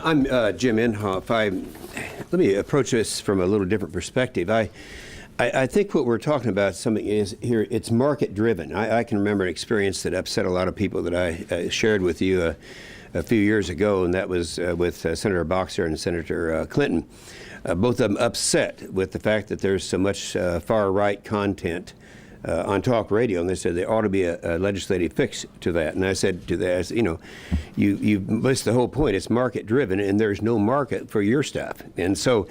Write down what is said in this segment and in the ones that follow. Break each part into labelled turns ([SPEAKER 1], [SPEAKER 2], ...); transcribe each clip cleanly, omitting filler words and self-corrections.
[SPEAKER 1] I'm Jim Inhofe. Let me approach this from a little different perspective. I think what we're talking about something is here, it's market driven. I can remember an experience that upset a lot of people that I shared with you a few years ago, and that was with Senator Boxer and Senator Clinton. Both of them upset with the fact that there's so much far-right content on talk radio, and they said there ought to be a legislative fix to that. And I said to that, you know, you missed the whole point. It's market driven, and there's no market for your stuff. And so,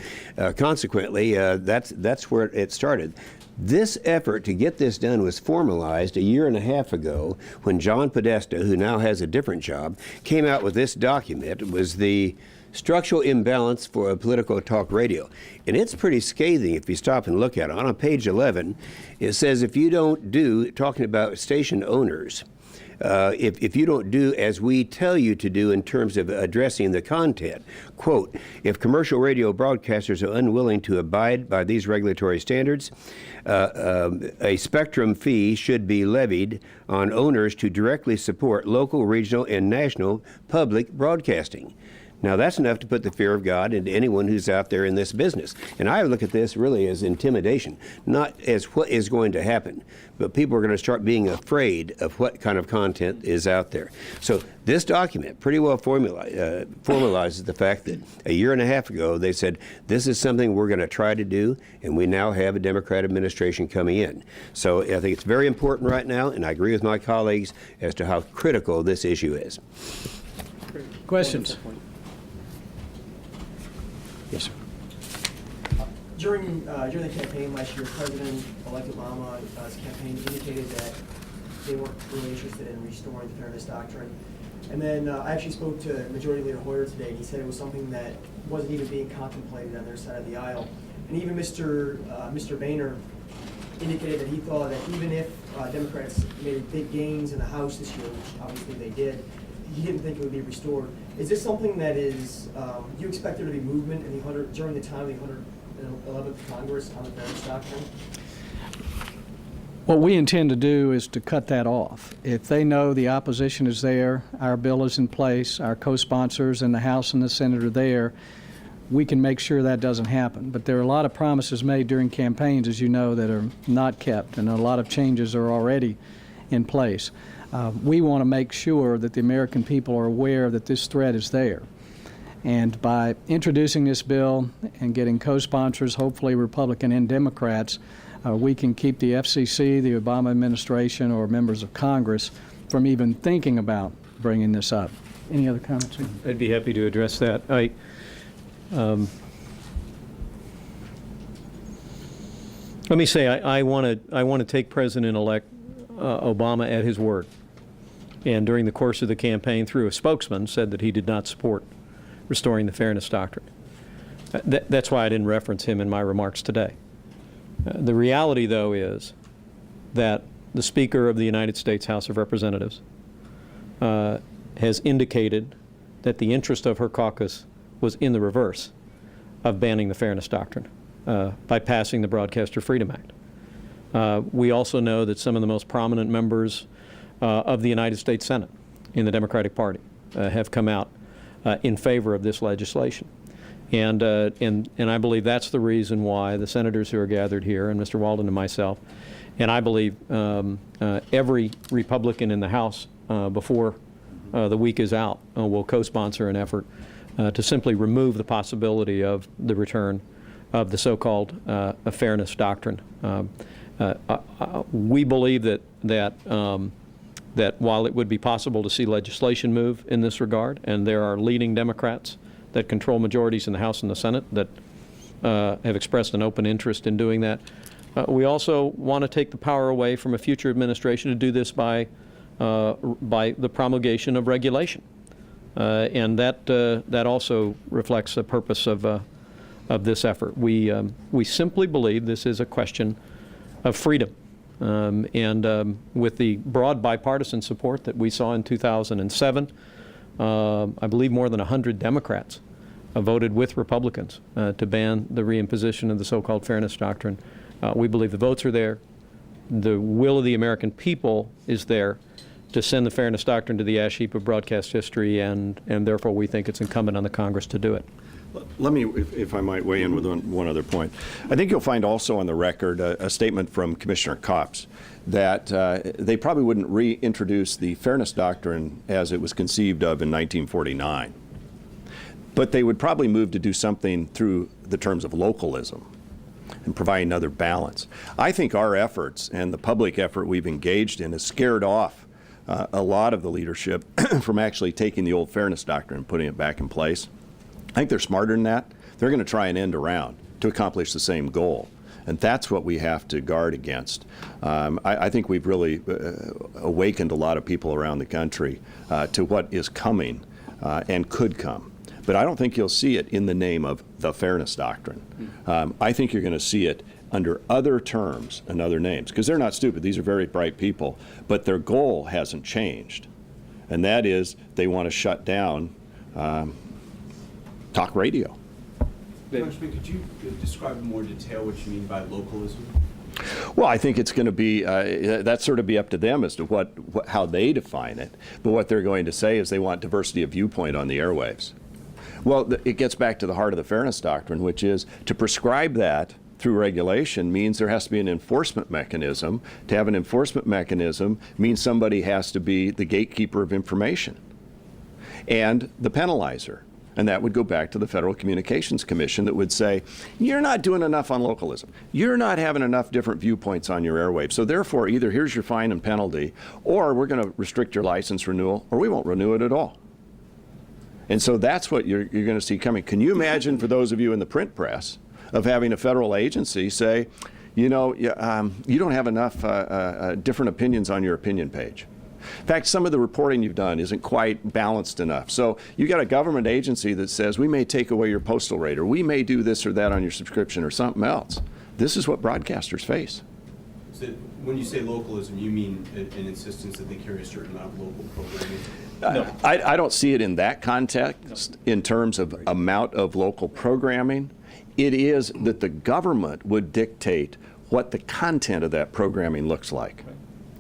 [SPEAKER 1] consequently, that's where it started. This effort to get this done was formalized a year and a half ago when John Podesta, who now has a different job, came out with this document. It was the Structural Imbalance for Political Talk Radio. And it's pretty scathing if you stop and look at it. On page 11, it says if you don't do, talking about station owners, if you don't do as we tell you to do in terms of addressing the content, quote, if commercial radio broadcasters are unwilling to abide by these regulatory standards, a spectrum fee should be levied on owners to directly support local, regional, and national public broadcasting. Now, that's enough to put the fear of God into anyone who's out there in this business. And I look at this really as intimidation, not as what is going to happen, but people are going to start being afraid of what kind of content is out there. So this document pretty well formalizes the fact that a year and a half ago they said, this is something we're going to try to do, and we now have a Democrat administration coming in. So I think it's very important right now, and I agree with my colleagues as to how critical this issue is.
[SPEAKER 2] Questions? Yes, sir.
[SPEAKER 3] During the campaign last year, President-elect Obama's campaign indicated that they weren't really interested in restoring the Fairness Doctrine. And then I actually spoke to Majority Leader Hoyer today, and he said it was something that wasn't even being contemplated on their side of the aisle. And even Mr. Boehner indicated that he thought that even if Democrats made big gains in the House this year, which obviously they did, he didn't think it would be restored. Is this something that is, do you expect there to be movement in during the time of the 111th Congress on the Fairness Doctrine?
[SPEAKER 2] What we intend to do is to cut that off. If they know the opposition is there, our bill is in place, our co-sponsors in the House and the Senate are there, we can make sure that doesn't happen. But there are a lot of promises made during campaigns, as you know, that are not kept, and a lot of changes are already in place. We want to make sure that the American people are aware that this threat is there. And by introducing this bill and getting co-sponsors, hopefully Republican and Democrats, we can keep the FCC, the Obama administration, or members of Congress from even thinking about bringing this up. Any other comments?
[SPEAKER 4] I'd be happy to address that. Let me say I want to take President-elect Obama at his word. And during the course of the campaign, through a spokesman, said that he did not support restoring the Fairness Doctrine. That's why I didn't reference him in my remarks today. The reality, though, is that the Speaker of the United States House of Representatives has indicated that the interest of her caucus was in the reverse of banning the Fairness Doctrine by passing the Broadcaster Freedom Act. We also know that some of the most prominent members of the United States Senate in the Democratic Party have come out in favor of this legislation. And I believe that's the reason why the senators who are gathered here, and Mr. Walden and myself, and I believe every Republican in the House before the week is out will co-sponsor an effort to simply remove the possibility of the return of the so-called Fairness Doctrine. We believe that while it would be possible to see legislation move in this regard, and there are leading Democrats that control majorities in the House and the Senate that have expressed an open interest in doing that, we also want to take the power away from a future administration to do this by the promulgation of regulation. And that also reflects the purpose of this effort. We simply believe this is a question of freedom. With the broad bipartisan support that we saw in 2007, I believe more than 100 Democrats voted with Republicans to ban the reimposition of the so-called Fairness Doctrine. We believe the votes are there, the will of the American people is there, to send the fairness doctrine to the ash heap of broadcast history, and therefore we think it's incumbent on the Congress to do it.
[SPEAKER 5] Let me, if I might weigh in with one other point. I think you'll find also on the record a statement from Commissioner Copps that they probably wouldn't reintroduce the fairness doctrine as it was conceived of in 1949. But they would probably move to do something through the terms of localism and provide another balance. I think our efforts and the public effort we've engaged in has scared off a lot of the leadership from actually taking the old fairness doctrine and putting it back in place. I think they're smarter than that. They're going to try and end around to accomplish the same goal. And that's what we have to guard against. I think we've really awakened a lot of people around the country to what is coming and could come. But I don't think you'll see it in the name of the fairness doctrine. I think you're going to see it under other terms and other names, because they're not stupid. These are very bright people, but their goal hasn't changed. And that is they want to shut down talk radio.
[SPEAKER 6] Congressman, could you describe in more detail what you mean by localism?
[SPEAKER 5] Well, I think it's going to be, that's sort of be up to them as to how they define it. But what they're going to say is they want diversity of viewpoint on the airwaves. Well, it gets back to the heart of the fairness doctrine, which is to prescribe that through regulation means there has to be an enforcement mechanism. To have an enforcement mechanism means somebody has to be the gatekeeper of information and the penalizer. And that would go back to the Federal Communications Commission that would say, you're not doing enough on localism. You're not having enough different viewpoints on your airwaves. So therefore, either here's your fine and penalty, or we're going to restrict your license renewal, or we won't renew it at all. And so that's what you're going to see coming. Can you imagine, for those of you in the print press, of having a federal agency say, you know, you don't have enough different opinions on your opinion page. In fact, some of the reporting you've done isn't quite balanced enough. So you got a government agency that says, we may take away your postal rate, or we may do this or that on your subscription or something else. This is what broadcasters face.
[SPEAKER 6] So when you say localism, you mean an insistence that they carry a certain amount of local programming?
[SPEAKER 4] No.
[SPEAKER 5] I don't see it in that context in terms of amount of local programming. It is that the government would dictate what the content of that programming looks like.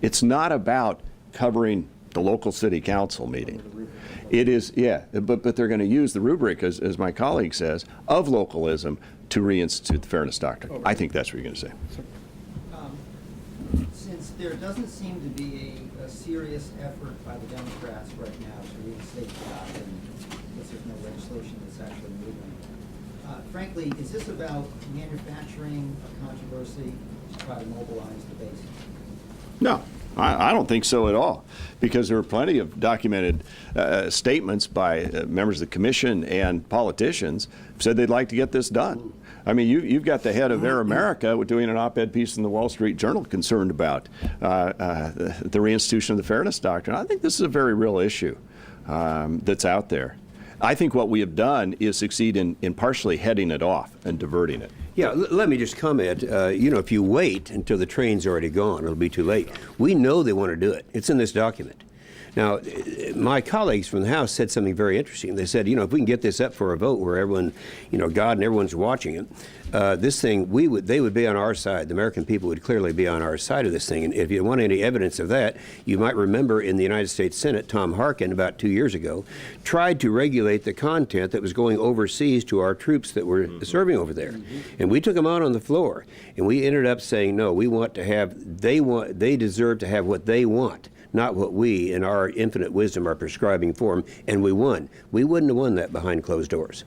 [SPEAKER 5] It's not about covering the local city council meeting. It is, yeah, but they're going to use the rubric, as my colleague says, of localism to reinstitute the fairness doctrine. I think that's what you're going to say.
[SPEAKER 7] Since there doesn't seem to be a serious effort by the Democrats right now to reinstate the doctrine, because there's no legislation that's actually moving, frankly, is this about manufacturing a controversy to try to mobilize the base?
[SPEAKER 5] No. I don't think so at all, because there are plenty of documented statements by members of the commission and politicians who said they'd like to get this done. I mean, you've got the head of Air America doing an op-ed piece in the Wall Street Journal concerned about the reinstitution of the fairness doctrine. I think this is a very real issue that's out there. I think what we have done is succeed in partially heading it off and diverting it.
[SPEAKER 1] Yeah, let me just comment. You know, if you wait until the train's already gone, it'll be too late. We know they want to do it. It's in this document. Now, my colleagues from the House said something very interesting. They said, you know, if we can get this up for a vote where everyone, you know, God and everyone's watching it, this thing, they would be on our side. The American people would clearly be on our side of this thing. And if you want any evidence of that, you might remember in the United States Senate, Tom Harkin, about 2 years ago, tried to regulate the content that was going overseas to our troops that were serving over there. And we took them out on the floor. And we ended up saying, no, we want to have, they deserve to have what they want, not what we, in our infinite wisdom, are prescribing for them, and we won. We wouldn't have won that behind closed doors.